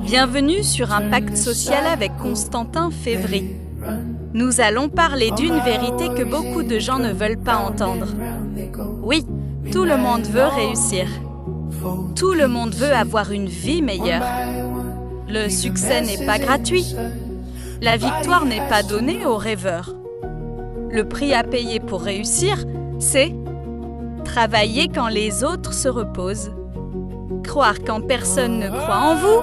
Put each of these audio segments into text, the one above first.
Bienvenue sur Impact Social avec Constantin Févry. Nous allons parler d'une vérité que beaucoup de gens ne veulent pas entendre. Oui, tout le monde veut réussir. Tout le monde veut avoir une vie meilleure. Le succès n'est pas gratuit. La victoire n'est pas donnée aux rêveurs. Le prix à payer pour réussir, c'est travailler quand les autres se reposent. Croire quand personne ne croit en vous.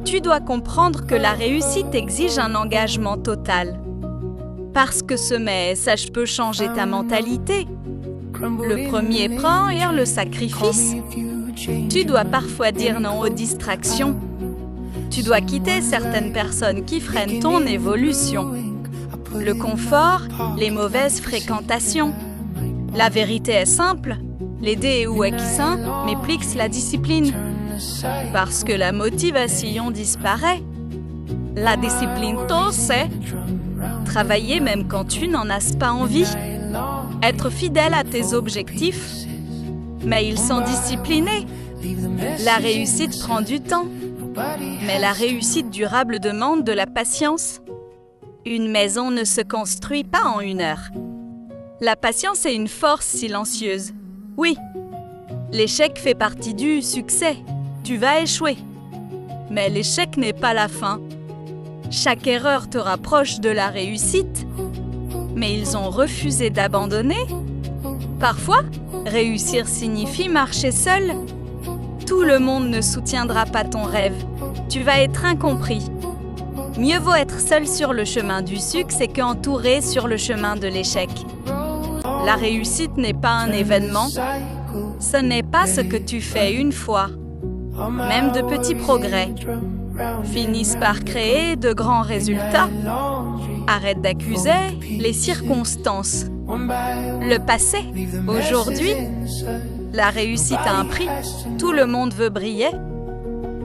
Tu dois comprendre que la réussite exige un engagement total. Parce que ce message peut changer ta mentalité. Le premier prend le sacrifice. Tu dois parfois dire non aux distractions. Tu dois quitter certaines personnes qui freinent ton évolution. Le confort, les mauvaises fréquentations. La vérité est simple. L'aider ou exin m'implique la discipline. Parce que la motivation disparaît. La discipline, c'est travailler même quand tu n'en as pas envie. Être fidèle à tes objectifs. Mais ils sont disciplinés. La réussite prend du temps. Mais la réussite durable demande de la patience. Une maison ne se construit pas en 1 heure. La patience est une force silencieuse. Oui, l'échec fait partie du succès. Tu vas échouer. Mais l'échec n'est pas la fin. Chaque erreur te rapproche de la réussite. Mais ils ont refusé d'abandonner. Parfois, réussir signifie marcher seul. Tout le monde ne soutiendra pas ton rêve. Tu vas être incompris. Mieux vaut être seul sur le chemin du succès qu'entouré sur le chemin de l'échec. La réussite n'est pas un événement. Ce n'est pas ce que tu fais une fois. Même de petits progrès finissent par créer de grands résultats. Arrête d'accuser les circonstances. Le passé, aujourd'hui, la réussite a un prix. Tout le monde veut briller.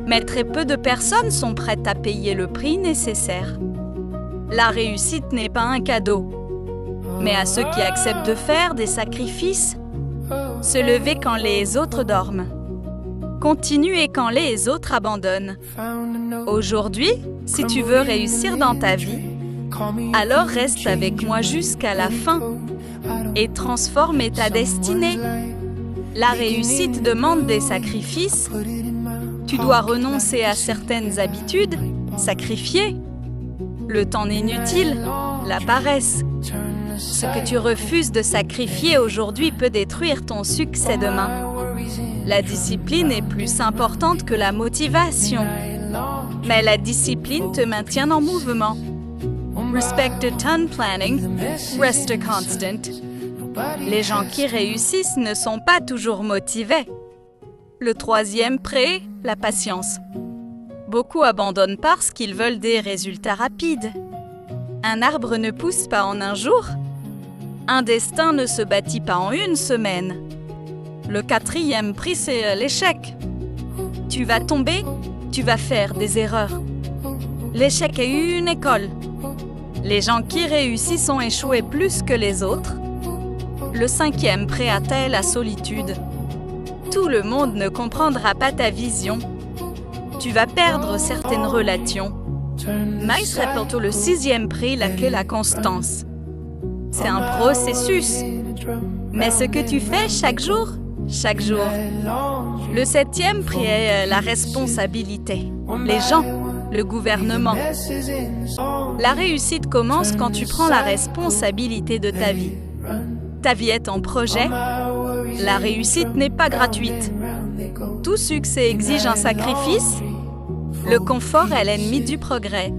Mais très peu de personnes sont prêtes à payer le prix nécessaire. La réussite n'est pas un cadeau. Mais à ceux qui acceptent de faire des sacrifices, se lever quand les autres dorment, continuer quand les autres abandonnent. Aujourd'hui, si tu veux réussir dans ta vie, alors reste avec moi jusqu'à la fin et transforme ta destinée. La réussite demande des sacrifices. Tu dois renoncer à certaines habitudes, sacrifier le temps inutile, la paresse. Ce que tu refuses de sacrifier aujourd'hui peut détruire ton succès demain. La discipline est plus importante que la motivation. Mais la discipline te maintient en mouvement. Respect the time planning, rest constant. Les gens qui réussissent ne sont pas toujours motivés. Le troisième prêt, la patience. Beaucoup abandonnent parce qu'ils veulent des résultats rapides. Un arbre ne pousse pas en un jour. Un destin ne se bâtit pas en 1 semaine. Le 4e prix, c'est l'échec. Tu vas tomber, tu vas faire des erreurs. L'échec est une école. Les gens qui réussissent ont échoué plus que les autres. Le 5e prêt est la solitude. Tout le monde ne comprendra pas ta vision. Tu vas perdre certaines relations. Mais il serait plutôt le 6e prix que la constance. C'est un processus. Mais ce que tu fais chaque jour. Le 7e prix est la responsabilité. Les gens, le gouvernement. La réussite commence quand tu prends la responsabilité de ta vie. Ta vie est en projet. La réussite n'est pas gratuite. Tout succès exige un sacrifice. Le confort est l'ennemi du progrès.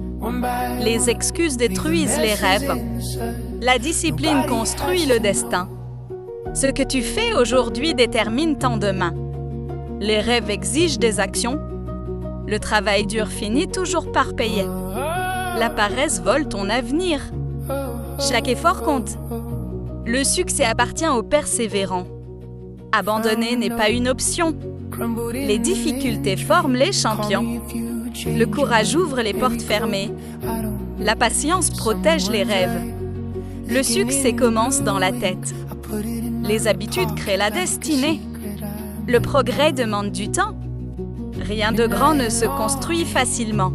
Les excuses détruisent les rêves. La discipline construit le destin. Ce que tu fais aujourd'hui détermine ton demain. Les rêves exigent des actions. Le travail dur finit toujours par payer. La paresse vole ton avenir. Chaque effort compte. Le succès appartient aux persévérants. Abandonner n'est pas une option. Les difficultés forment les champions. Le courage ouvre les portes fermées. La patience protège les rêves. Le succès commence dans la tête. Les habitudes créent la destinée. Le progrès demande du temps. Rien de grand ne se construit facilement.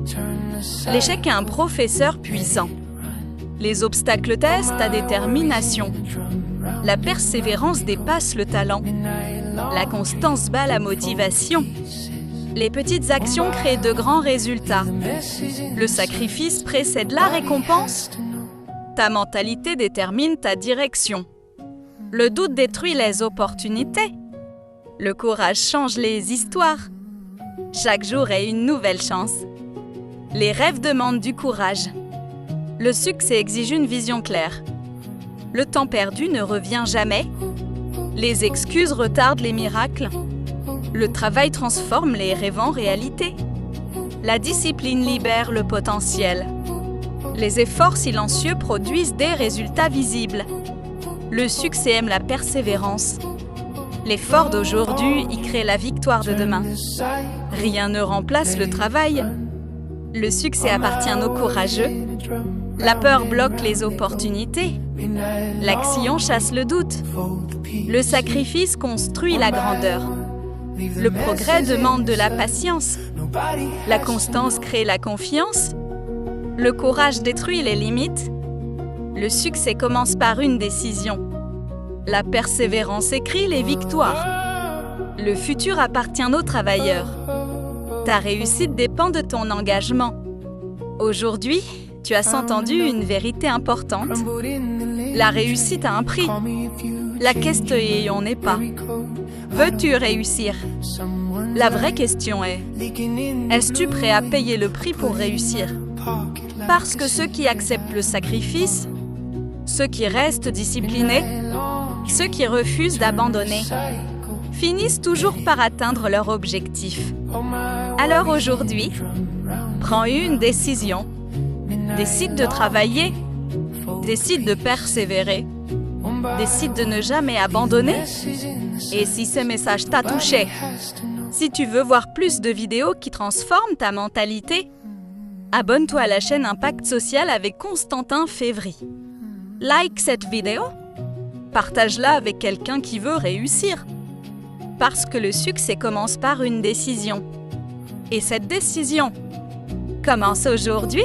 L'échec est un professeur puissant. Les obstacles testent ta détermination. La persévérance dépasse le talent. La constance bat la motivation. Les petites actions créent de grands résultats. Le sacrifice précède la récompense. Ta mentalité détermine ta direction. Le doute détruit les opportunités. Le courage change les histoires. Chaque jour est une nouvelle chance. Les rêves demandent du courage. Le succès exige une vision claire. Le temps perdu ne revient jamais. Les excuses retardent les miracles. Le travail transforme les rêves en réalité. La discipline libère le potentiel. Les efforts silencieux produisent des résultats visibles. Le succès aime la persévérance. L'effort d'aujourd'hui y crée la victoire de demain. Rien ne remplace le travail. Le succès appartient aux courageux. La peur bloque les opportunités. L'action chasse le doute. Le sacrifice construit la grandeur. Le progrès demande de la patience. La constance crée la confiance. Le courage détruit les limites. Le succès commence par une décision. La persévérance écrit les victoires. Le futur appartient aux travailleurs. Ta réussite dépend de ton engagement. Aujourd'hui, tu as entendu une vérité importante. La réussite a un prix. La question n'est pas « Veux-tu réussir ?» La vraie question est « Es-tu prêt à payer le prix pour réussir ?» Parce que ceux qui acceptent le sacrifice, ceux qui restent disciplinés, ceux qui refusent d'abandonner, finissent toujours par atteindre leur objectif. Alors aujourd'hui, prends une décision. Décide de travailler, décide de persévérer, décide de ne jamais abandonner. Et si ce message t'a touché, si tu veux voir plus de vidéos qui transforment ta mentalité, abonne-toi à la chaîne Impact Social avec Constantin Févry. Like cette vidéo, partage-la avec quelqu'un qui veut réussir. Parce que le succès commence par une décision. Et cette décision commence aujourd'hui.